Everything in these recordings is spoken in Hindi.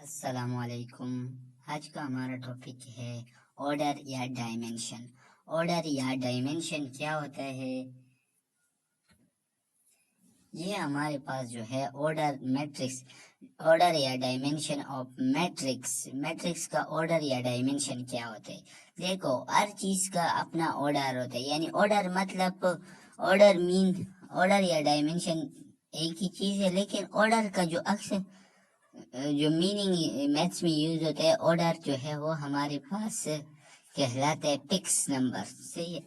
अस्सलामुअलैकुम। आज का हमारा टॉपिक है ऑर्डर या डायमेंशन। ऑर्डर या डायमेंशन क्या होता है? ये हमारे पास जो है ऑर्डर मैट्रिक्स, ऑर्डर या डायमेंशन ऑफ मैट्रिक्स। मैट्रिक्स का ऑर्डर या डायमेंशन क्या होता है? देखो, हर चीज का अपना ऑर्डर होता है। यानी ऑर्डर मतलब ऑर्डर या डायमेंशन एक ही चीज है, लेकिन ऑर्डर का जो अक्सर जो मीनिंग मैथ्स में यूज होता है, ऑर्डर जो है वो हमारे पास कहलाता है फिक्स नंबर। सही है,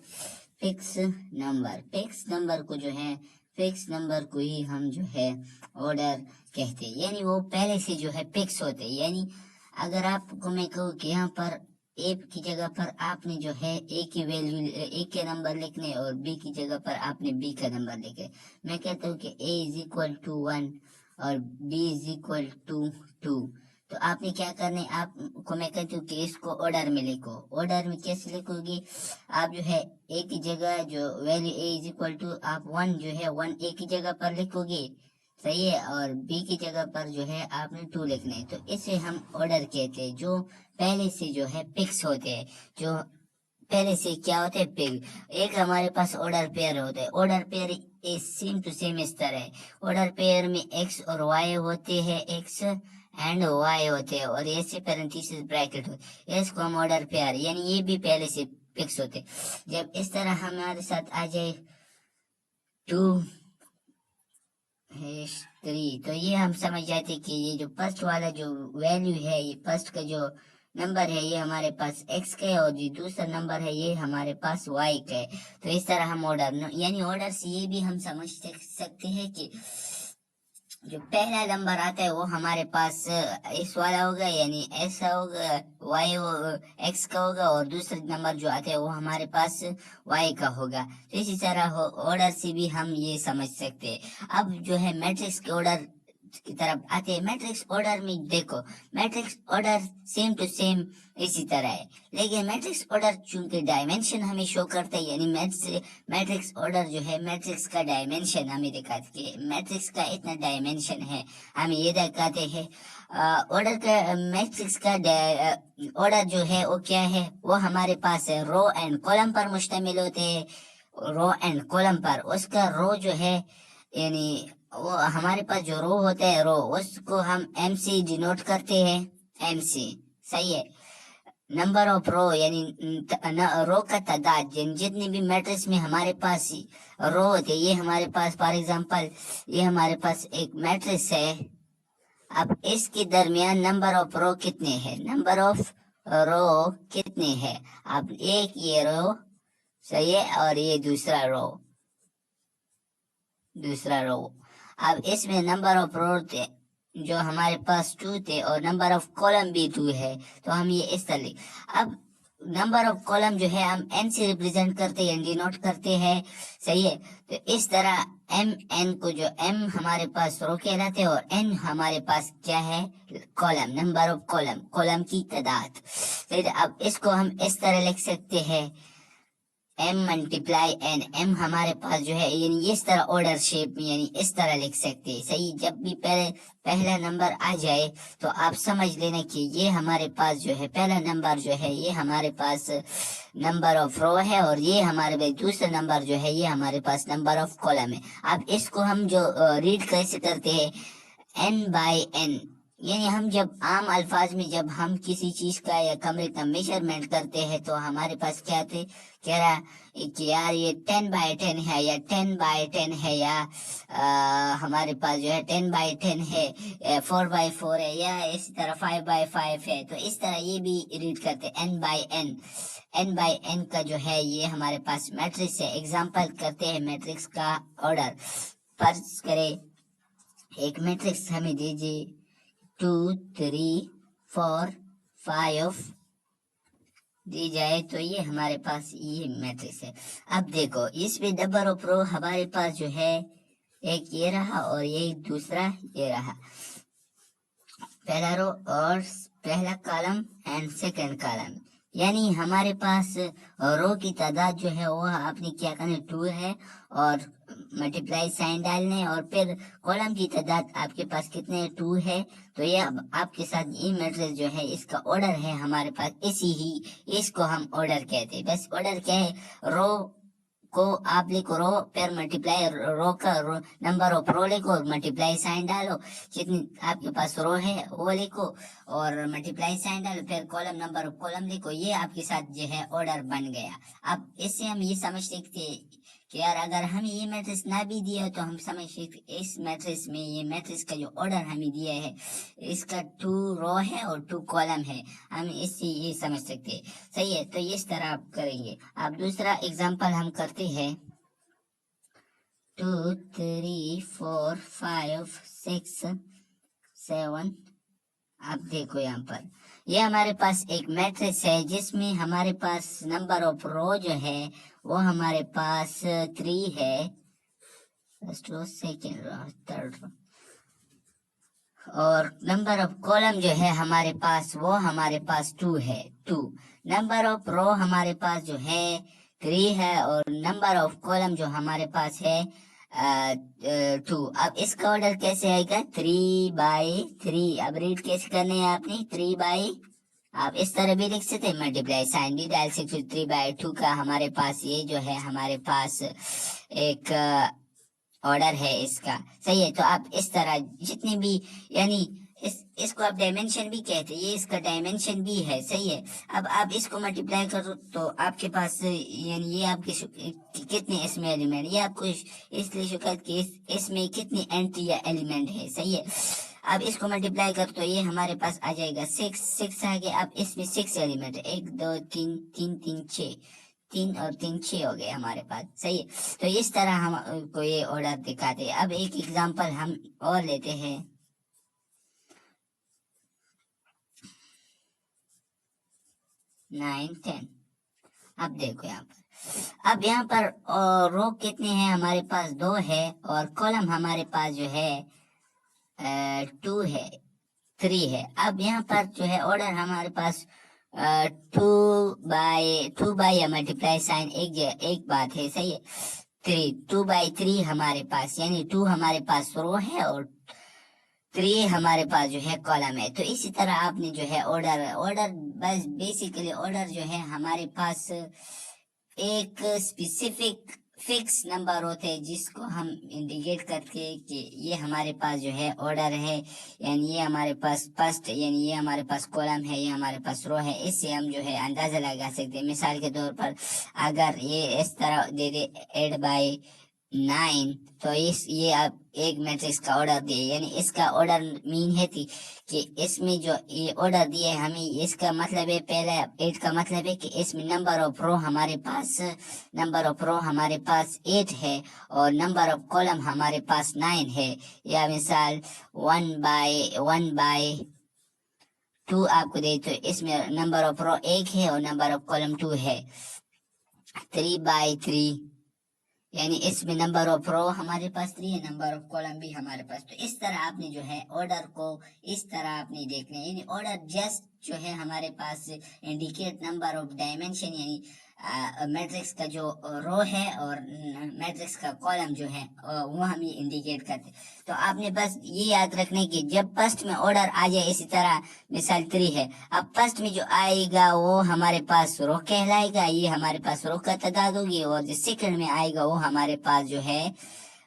फिक्स नंबर को जो है, फिक्स नंबर को ही हम जो है ऑर्डर कहते हैं। यानी वो पहले से जो है फिक्स होते हैं। यानी अगर आपको मैं कहूँ कि यहाँ पर ए की जगह पर आपने जो है ए की वैल्यू, ए के नंबर लिखने और बी की जगह पर आपने बी का नंबर लिखे। मैं कहता हूँ कि ए इज इक्वल टू 1 और b इज इक्वल टू 2। तो आपने क्या करना है, आपको मैं कहती हूँ कि इसको ऑर्डर में लिखो। ऑर्डर में कैसे लिखोगे? आप जो है a की जगह जो value a is equal to आप 1 जो है 1 a की जगह पर लिखोगे, सही है, और b की जगह पर जो है आपने 2 लिखना है। तो इसे हम ऑर्डर कहते हैं, जो पहले से जो है फिक्स होते हैं। जो पहले से क्या होता है, पिग। एक हमारे पास ऑर्डर पेयर होता है। Order pair same to same इस तरह है। ऑर्डर पेयर में एक्स और वाई होते हैं, एक्स एंड वाई होते हैं, और ऐसे पैरेंथेसिस ब्रैकेट होते हैं। इसको हम ऑर्डर पेयर, यानी ये भी पहले से फिक्स होते हैं। जब इस तरह हमारे साथ आ जाए 2 3, तो ये हम समझ जाते कि ये जो फर्स्ट वाला जो वैल्यू है, ये फर्स्ट का जो नंबर है ये हमारे पास x का है, और जो दूसरा नंबर है ये हमारे पास y का है। तो इस तरह हम ऑर्डर, यानी ऑर्डर से ये भी हम समझ सकते हैं कि जो पहला नंबर आता है वो हमारे पास इस वाला होगा, यानी ऐसा होगा, वाई एक्स का होगा, और दूसरा नंबर जो आता है वो हमारे पास वाई का होगा। तो इसी तरह ऑर्डर से भी हम ये समझ सकते हैं। अब जो है मैट्रिक्स के ऑर्डर की तरफ आते हैं। मैट्रिक्स ऑर्डर में देखो, matrix order same to same इसी तरह है, लेकिन मैट्रिक्स ऑर्डर चूंकि डायमेंशन हमें शो करता है, यानी मैट्रिक्स ऑर्डर जो है मैट्रिक्स का डायमेंशन हमें दिखाते हैं। मैट्रिक्स का इतना डायमेंशन है, हमें ये दिखाते हैं। ऑर्डर का मैट्रिक्स का ऑर्डर जो है वो क्या है, वो हमारे पास है रो एंड कॉलम पर मुश्तमिल होते हैं। रो एंड कॉलम पर, उसका रो जो है, यानी वो हमारे पास जो रो होता है, रो, उसको हम एम से डिनोट करते हैं, एम से। सही है। नंबर ऑफ रो, यानी रो का तादाद, जितने भी मैट्रिक्स में हमारे पास रो होते, ये हमारे पास फॉर एग्जांपल ये हमारे पास एक मैट्रिक्स है। अब इसके दरमियान नंबर ऑफ रो कितने हैं, नंबर ऑफ रो कितने हैं? अब एक ये रो, सही है, और ये दूसरा रो। अब इसमें नंबर ऑफ रो थे जो हमारे पास 2 थे, और नंबर ऑफ कॉलम भी 2 है। तो हम ये इस तरह, अब नंबर ऑफ कॉलम जो है हम n से रिप्रेजेंट करते हैं, डिनोट करते हैं, सही है। तो इस तरह n को, जो m हमारे पास रो कहलाते हैं और n हमारे पास क्या है, कॉलम, नंबर ऑफ कॉलम की तादाद। अब इसको हम इस तरह लिख सकते हैं, m मल्टीप्लाई n। m हमारे पास जो है, यानी इस तरह ऑर्डर शेप में, यानी इस तरह लिख सकते हैं। सही, जब भी पहला नंबर आ जाए तो आप समझ लेना कि ये हमारे पास जो है पहला नंबर जो है ये हमारे पास नंबर ऑफ रो है, और ये हमारे पास दूसरा नंबर जो है ये हमारे पास नंबर ऑफ कॉलम है। अब इसको हम जो रीड कैसे करते हैं, n बाई n, यानी हम जब आम अल्फाज में जब हम किसी चीज का या कमरे का मेजरमेंट करते हैं तो हमारे पास क्या थे, कह रहा कि यार ये 10/10 है, या 10/10 है, या हमारे पास जो है 10/10 है, 4/4 है, या इसी तरह 5/5 है। तो इस तरह ये भी रीड करते n बाई n का जो है ये हमारे पास मैट्रिक्स है। एग्जाम्पल करते हैं मैट्रिक्स का ऑर्डर। फर्ज करें एक मैट्रिक्स हमें दीजिए 2 3 4 5 दी जाए, तो ये हमारे पास ये मैट्रिक्स है। अब देखो, इसमें नंबर ऑफ रो हमारे पास जो है एक ये रहा, और ये दूसरा ये रहा, पहला रो और पहला कॉलम एंड सेकंड कॉलम। यानी हमारे पास रो की तादाद जो है वो आपने क्या करना, 2 है, और मल्टीप्लाई साइन डालने और फिर कॉलम की तादाद आपके पास कितने 2 है। तो ये अब आपके साथ ये मैट्रिक्स जो है इसका ऑर्डर है हमारे पास इसी ही, इसको हम ऑर्डर कहते हैं। बस ऑर्डर क्या है, रो को आप लिखो रो, फिर मल्टीप्लाई रो का नंबर ऑफ रो लिखो, मल्टीप्लाई साइन डालो, जितनी आपके पास रो है वो लिखो और मल्टीप्लाई साइन डालो, फिर कॉलम नंबर ऑफ कॉलम लिखो। ये आपके साथ जो है ऑर्डर बन गया। अब इससे हम ये समझ सकते कि यार अगर हमें ये मैट्रिक्स ना भी दिया तो हम समझ सकते इस मैट्रिक्स में, ये मैट्रिक्स का जो ऑर्डर हमें दिया है इसका 2 रो है और 2 कॉलम है, हम इससे ये समझ सकते हैं। सही है, तो इस तरह आप करेंगे। अब दूसरा एग्जांपल हम करते हैं 2 3 4 5 6 7। अब देखो यहाँ पर ये हमारे पास एक मैट्रिक्स है जिसमें हमारे पास नंबर ऑफ रो जो है वो हमारे पास 3 है, first row, second row, third row, और नंबर ऑफ कॉलम जो है हमारे पास वो हमारे पास 2 है। 2 नंबर ऑफ रो हमारे पास जो है 3 है और नंबर ऑफ कॉलम जो हमारे पास है 2। अब इसका ऑर्डर कैसे आएगा, 3/3। अब रीड कैसे करने हैं आपने, 3/, आप इस तरह भी लिख सकते हैं, मल्टीप्लाई साइन भी डाल सकते हो। 3/2 का हमारे पास ये जो है हमारे पास एक ऑर्डर है इसका। सही है, तो आप इस तरह जितनी भी, यानी इसको आप डायमेंशन भी कहते हैं, ये इसका डायमेंशन भी है। सही है, अब आप इसको मल्टीप्लाई करो तो आपके पास यानी ये आपके कितने इसमें एलिमेंट, ये आपको इसलिए शुक्र कि इसमें कितनी एंट्री या एलिमेंट है। सही है, अब इसको मल्टीप्लाई कर तो ये हमारे पास आ जाएगा 6 आ गया। अब इसमें 6 एलिमेंट है, 1 2 3 3 3 6, 3 और 3 6 हो गए हमारे पास। सही है, तो इस तरह हम को ये ऑर्डर दिखाते हैं। अब एक एग्जांपल हम और लेते हैं 9 10। अब देखो यहाँ पर, अब यहाँ पर रो कितने हैं हमारे पास, 2 है और कॉलम हमारे पास जो है 2 है, 3 है। अब यहाँ पर जो है ऑर्डर हमारे पास 2/2 या मल्टीप्लाई साइन एक बात है। सही है, 2/3 हमारे पास, यानी 2 हमारे पास रो है और 3 हमारे पास जो है कॉलम है। तो इसी तरह आपने जो है ऑर्डर बस बेसिकली ऑर्डर जो है हमारे पास एक स्पेसिफिक फिक्स नंबर होते हैं जिसको हम इंडिकेट करते हैं कि ये हमारे पास जो है ऑर्डर है, यानी ये हमारे पास फर्स्ट, यानी ये हमारे पास कॉलम है, ये हमारे पास रो है। इससे हम जो है अंदाजा लगा सकते हैं। मिसाल के तौर पर अगर ये इस तरह दे दे 8/9, तो ये आप एक मैट्रिक्स का ऑर्डर दिए, यानी इसका ऑर्डर मीन है थी कि इसमें जो ये ऑर्डर दिए हमें, इसका मतलब है पहला 8 का मतलब है कि इसमें नंबर ऑफ रो हमारे पास 8 है और नंबर ऑफ कॉलम हमारे पास 9 है। या मिसाल 1/2 आपको दे तो इसमें नंबर ऑफ रो 1 है और नंबर ऑफ कॉलम 2 है। 3/3 यानी इसमें नंबर ऑफ रो हमारे पास 3 है, नंबर ऑफ कॉलम भी हमारे पास। तो इस तरह आपने जो है ऑर्डर को इस तरह आपने देखना है, यानी ऑर्डर जस्ट जो है हमारे पास इंडिकेट नंबर ऑफ डायमेंशन, यानी मैट्रिक्स का जो रो है और मैट्रिक्स का कॉलम जो है वो हम ये इंडिकेट करते। तो आपने बस ये याद रखने की जब फर्स्ट में ऑर्डर आ जाए, इसी तरह मिसाल 3 है, अब फर्स्ट में जो आएगा वो हमारे पास रो कहलाएगा, ये हमारे पास रो का तादाद होगी, और जो सेकंड में आएगा वो हमारे पास जो है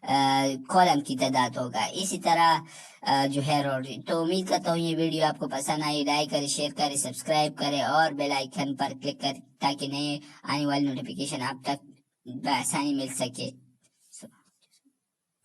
कॉलम की तादाद होगा। इसी तरह जो है रोटी। तो उम्मीद करता हूँ ये वीडियो आपको पसंद आई। लाइक करें, शेयर करें, सब्सक्राइब करें और बेल आइकन पर क्लिक करें ताकि नए आने वाली नोटिफिकेशन आप तक आसानी मिल सके।